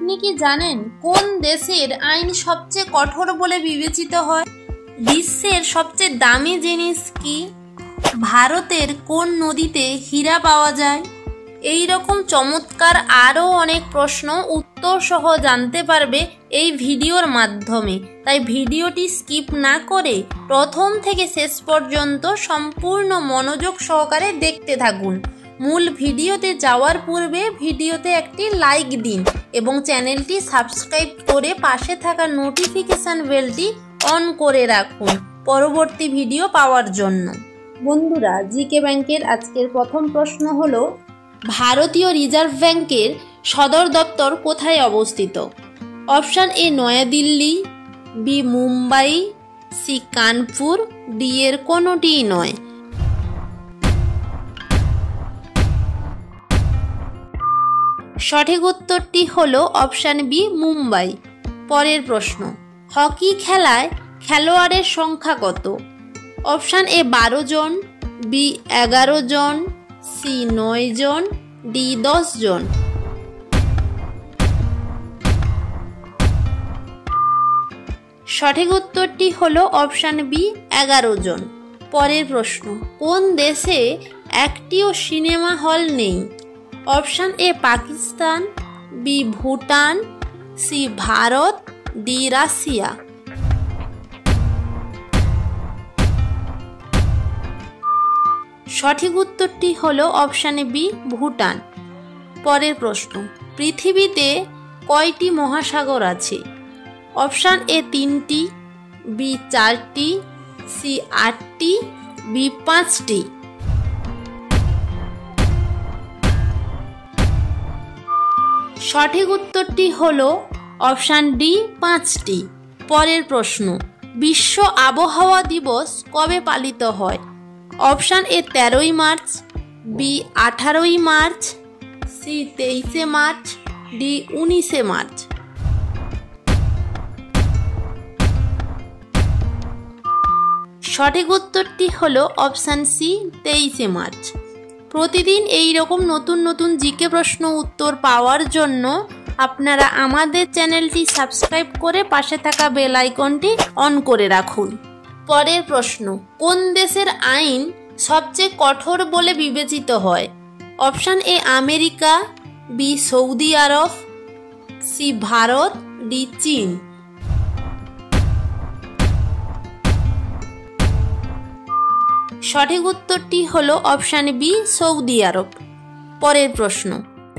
আপনি কি জানেন কোন দেশের আইন সবচেয়ে কঠোর বলে বিবেচিত হয়? বিশ্বের সবচেয়ে দামি জিনিস কি? ভারতের কোন নদীতে হীরা পাওয়া যায়? এই রকম চমৎকার আরও অনেক প্রশ্ন উত্তর সহ জানতে পারবে এই ভিডিওর মাধ্যমে। তাই ভিডিওটি স্কিপ না করে প্রথম থেকে শেষ পর্যন্ত সম্পূর্ণ মনোযোগ সহকারে দেখতে থাকুন। মূল ভিডিওতে যাওয়ার পূর্বে ভিডিওতে একটি লাইক দিন এবং চ্যানেলটি সাবস্ক্রাইব করে পাশে থাকা নোটিফিকেশন বেলটি অন করে রাখুন পরবর্তী ভিডিও পাওয়ার জন্য। বন্ধুরা, জিকে ব্যাংকের আজকের প্রথম প্রশ্ন হলো, ভারতীয় রিজার্ভ ব্যাংকের সদর দপ্তর কোথায় অবস্থিত? Option A New Delhi, B Mumbai, C Kanpur, D এর কোনোটিই নয়। সঠিক উত্তরটি হলো অপশান বি মুম্বাই। পরের প্রশ্ন, হকি খেলায় খেলোয়াড়ের সংখ্যা কত? অপশান এ 12 জন, বি 11 জন, সি 9 জন, ডি 10 জন। সঠিক উত্তরটি হলো অপশান বি 11 জন। পরের প্রশ্ন, কোন দেশে একটিও সিনেমা হল নেই? Option A Pakistan, B Bhutan, C Bharat, D Russia. সঠিক উত্তরটি হলো অপশান বি ভুটান। পরের প্রশ্ন, পৃথিবীতে কয়টি মহাসাগর আছে? অপশান এ 3টি, বি 4টি, সি 8টি, বি 5টি। সঠিক উত্তরটি হলো অপশান ডি 5টি। পরের প্রশ্ন, বিশ্ব আবহাওয়া দিবস কবে পালিত হয়? অপশান এ 13ই মার্চ, বি 18ই মার্চ, সি 23শে মার্চ, ডি 19শে মার্চ। সঠিক উত্তরটি হলো অপশান সি 23শে মার্চ। প্রতিদিন এই রকম নতুন নতুন জিকে প্রশ্ন উত্তর পাওয়ার জন্য আপনারা আমাদের চ্যানেলটি সাবস্ক্রাইব করে পাশে থাকা বেল আইকনটি অন করে রাখুন। পরের প্রশ্ন, কোন দেশের আইন সবচেয়ে কঠোর বলে বিবেচিত হয়? Option A America, B Saudi Arab, C Bharat, D চীন। সঠিক উত্তরটি হলো অপশান বি সৌদি আরব। পরের প্রশ্ন,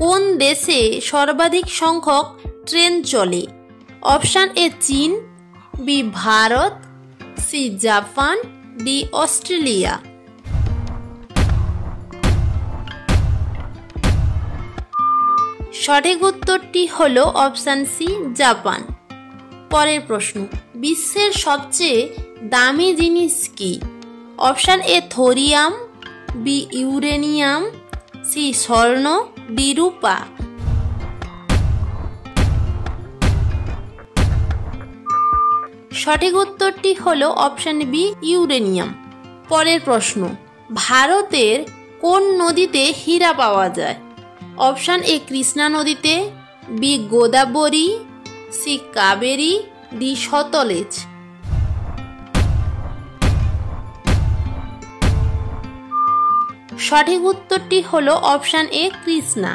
কোন দেশে সর্বাধিক সংখ্যক ট্রেন চলে? অপশান এ চীন, B Bharat, C Japan, D Australia. সঠিক উত্তরটি হলো অপশান সি জাপান। পরের প্রশ্ন, বিশ্বের সবচেয়ে দামি জিনিস কি? Option A thorium, B uranium, C স্বর্ণ, ডি রূপা। সঠিক উত্তরটি হলো অপশান বি ইউরেনিয়াম। পরের প্রশ্ন, ভারতের কোন নদীতে হীরা পাওয়া যায়? অপশান এ কৃষ্ণা নদীতে, B Godavari, C Kaveri, D Sutlej. সঠিক উত্তরটি হলো অপশান এ কৃষ্ণা।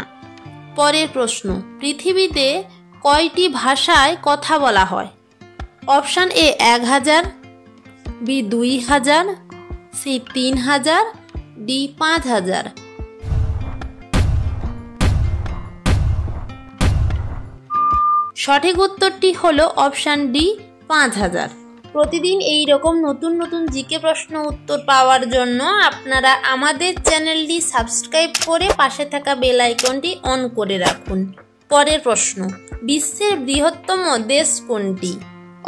পরের প্রশ্ন, পৃথিবীতে কয়টি ভাষায় কথা বলা হয়? Option A 1000, B 2000, C 3000, D 5000। সঠিক উত্তরটি হলো অপশান ডি 5000। প্রতিদিন এই রকম নতুন নতুন জিকে প্রশ্ন উত্তর পাওয়ার জন্য আপনারা আমাদের চ্যানেলটি সাবস্ক্রাইব করে পাশে থাকা বেল আইকনটি অন করে রাখুন। পরের প্রশ্ন, বিশ্বের বৃহত্তম দেশ কোনটি?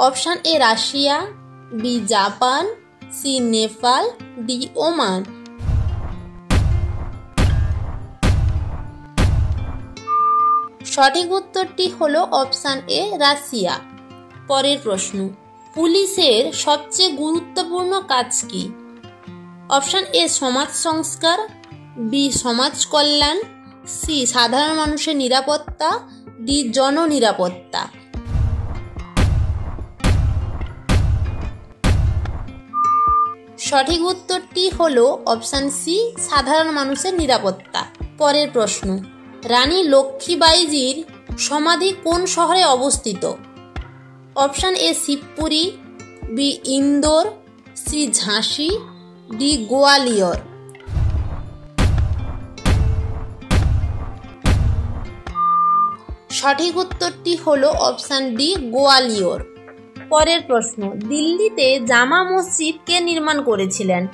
Option A Russia, B Japan, C Nepal, D Oman. সঠিক উত্তরটি হলো অপশান এ রাশিয়া। পরের প্রশ্ন, পুলিশের সবচেয়ে গুরুত্বপূর্ণ কাজ কি? অপশান এ সমাজ সংস্কার, বি সমাজ কল্যাণ, সি সাধারণ মানুষের নিরাপত্তা, ডি জননিরাপত্তা। সঠিক উত্তরটি হলো অপশান সি, সাধারণ মানুষের নিরাপত্তা। পরের প্রশ্ন, রানী লক্ষ্মীবাঈজির সমাধি কোন শহরে অবস্থিত? Option A Shivpuri, B Indore, C ঝাঁসি, ডি গোয়ালিয়র। সঠিক উত্তরটি হলো অপশান ডি গোয়ালিয়র। পরের প্রশ্ন, দিল্লিতে জামা মসজিদ কে নির্মাণ করেছিলেন?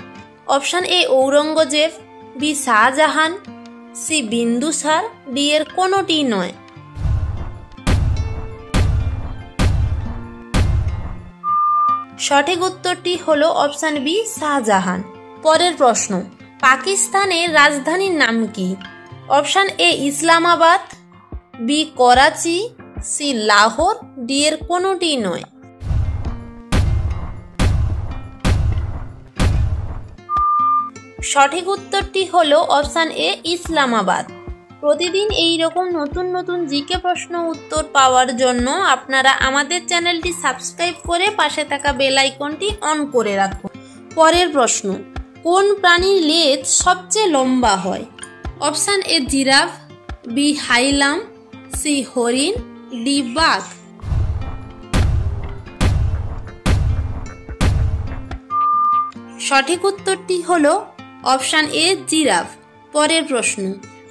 Option A Aurangzeb, B Shah Jahan, C Bindusara, D এর কোনোটি নয়। সঠিক উত্তরটি হলো অপশান বি শাহজাহান। পরের প্রশ্ন, পাকিস্তানের রাজধানীর নাম কি? Option A Islamabad, B Karachi, C Lahore, D এর কোনোটি নয়। সঠিক উত্তরটি হলো অপশান এ ইসলামাবাদ। প্রতিদিন এই রকম নতুন নতুন জিকে প্রশ্ন উত্তর পাওয়ার জন্য আপনারা আমাদের চ্যানেলটি সাবস্ক্রাইব করে পাশে থাকা বেল আইকনটি অন করে রাখুন। পরের প্রশ্ন, কোন প্রাণীর লেজ সবচেয়ে লম্বা হয়? অপশান এ জিরাফ, বি হাইলাম, সি হরিণ, ডি বাঘ। সঠিক উত্তরটি হলো অপশান এ জিরাফ। পরের প্রশ্ন,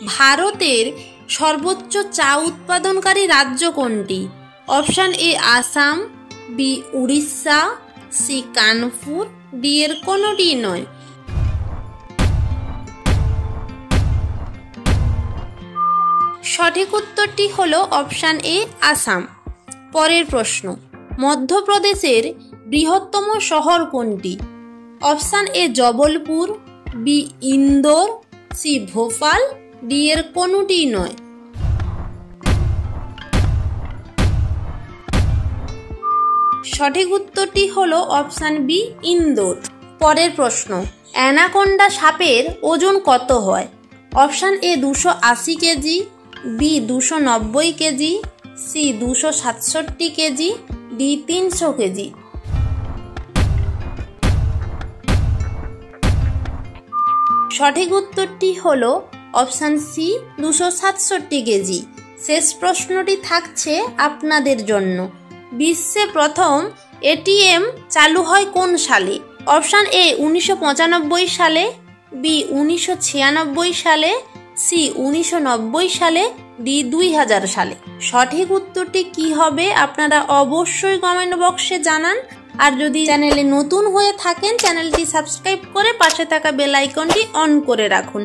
ভারতের সর্বোচ্চ চা উৎপাদনকারী রাজ্য কোনটি? Option A Assam, B Orissa, C Kanpur, D এর কোনোটি নয়। সঠিক উত্তরটি হলো অপশান এ আসাম। পরের প্রশ্ন, মধ্যপ্রদেশের বৃহত্তম শহর কোনটি? Option A Jabalpur, B Indore, C Bhopal, D এর কোনোটি নয়। সঠিক উত্তরটি হলো অপশান বি ইন্দোর। পরের প্রশ্ন, অ্যানাকোন্ডা সাপের ওজন কত হয়? Option A 280 KG, B 290 KG, C 267 KG, D 300 KG. সঠিক উত্তরটি হলো অপশান সি 267 কেজি। শেষ প্রশ্নটি থাকছে আপনাদের জন্য, বিশ্বে প্রথম এটিএম চালু হয় কোন সালে? অপশান এ 1995 সালে, বি 1996 সালে, সি 1990 সালে, ডি 2000 সালে। সঠিক উত্তরটি কি হবে আপনারা অবশ্যই কমেন্ট বক্সে জানান। আর যদি চ্যানেলে নতুন হয়ে থাকেন চ্যানেলটি সাবস্ক্রাইব করে পাশে থাকা বেল আইকনটি অন করে রাখুন।